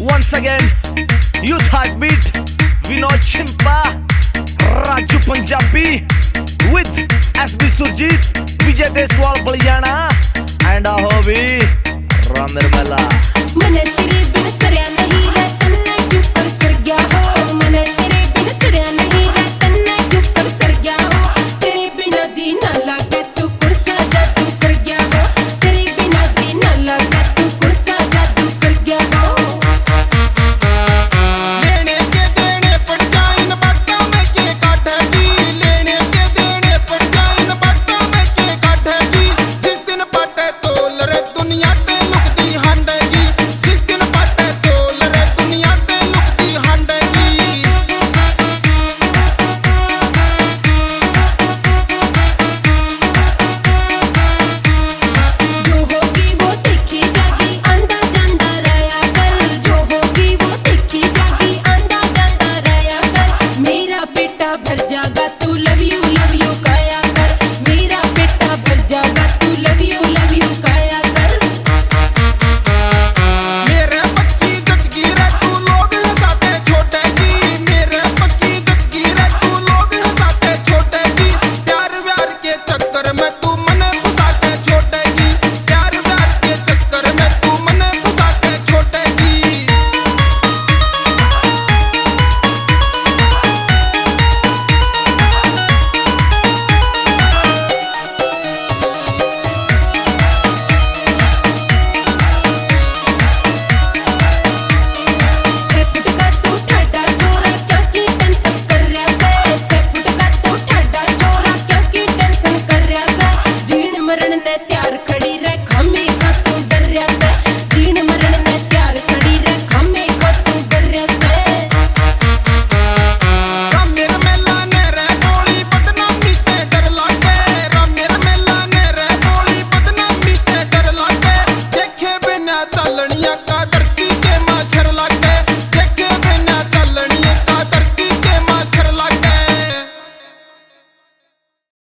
Once again, Youth Heartbeat, Vinod Chimpa, Raju Punjabi, with SB Surjit, Vijay Deswal Balyana, and Ahobi Ram Nirmala. मन तेरे बिन सरया नहीं है तन्ने क्यों पर सर गया हो। मन तेरे बिन सरया नहीं है तन्ने क्यों पर सर गया हो। तेरे बिना जी ना लागे तू कुर्सा जादू कर गया हो। तेरे बिना जी ना लागे तू कुर्सा जादू कर गया हो। लेने के देने पड़ जाए न बाटा में के काटेगी। लेने के देने पड़ जाए न बाटा में के काटेगी। जिस दिन पाटे तोल रे दुनिया ते लुकती हांडेगी। जिस दिन पाटे तोल रे दुनिया ते लुकती हांडेगी। जो होगी वो देखी जागी आंदा जांदा रहा कर। जो होगी वो देखी जागी आंदा जांदा रहा कर। मेरा बेटा भर जागा तू लव यू काया कर। मेरा बेटा भर जागा तू लव यू काया कर। मेरे पक्की जचगी रे तू लोग हंसाते छोटेगी। मेरे पक्की जचगी रे तू लोग हंसाते छोटेगी। प्यार व्यार के चक्कर में तू मने फंसाते छोटेगी। प्यार व्यार के चक्कर में तू मने फंसाते छोटेगी। छपुट का तू ठाडा छोरा क्या की टेंशन कर रहा है। छपुट का तू ठाडा छोरा क्या की टेंशन कर रहा है। जीण मरण ने त्यार खड़ी रे खामी